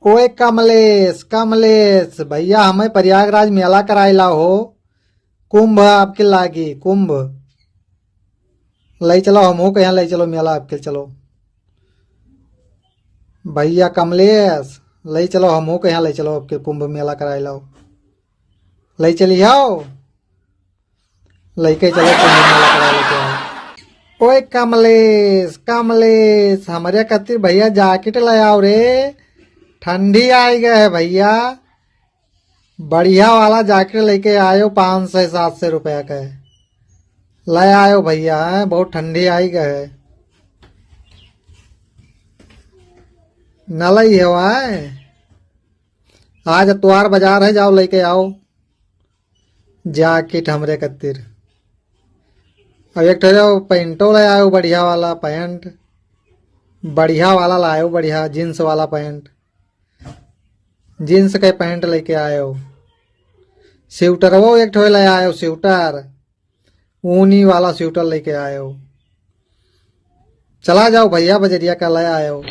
ओए कमलेश कमलेश भैया हमें प्रयागराज मेला कराइला हो। कुंभ आपके लागी कुंभ। ले चलो हम के यहाँ ले चलो मेला आपके चलो। भैया कमलेश ले चलो हम के यहाँ ले चलो आपके कुंभ मेला कराइला हो। ले चली आओ लेके चलो कुंभ मेला करा लेके आओ। ओए कमलेश कमलेश हमारे खातिर भैया जैकेट ले आओ रे। ठंडी आई गए है भैया। बढ़िया वाला जैकेट लेके आयो 500-700 रुपया का है। ले आयो भैया बहुत ठंडी आई गए है। न लई है वहाँ आज त्वार बाजार है जाओ लेके आओ जैकेट हमरे खातिर। अब एक ठो पैंटो ले आयो बढ़िया वाला पैंट। बढ़िया वाला लायो बढ़िया जींस वाला पैंट। जींस के पैंट लेके आयो। स्वेटर वो एक ठो ले आयो स्वेटर। ऊनी वाला स्वेटर लेके आयो। चला जाओ भैया बजरिया का ले आयो।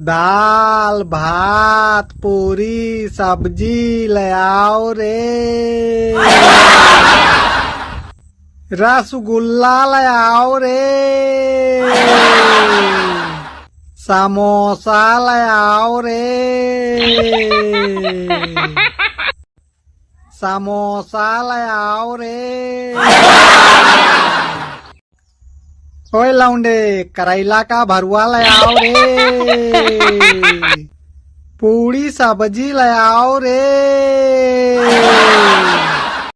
दाल भात पूरी सब्जी ले आओ रे। रसगुल्ला ले आओ रे। समोसा ले आओ रे। समोसा ले आओ रे। ओए लौंडे करेला का भरुआ ले आओ रे। पूरी सब्जी ले आओ रे।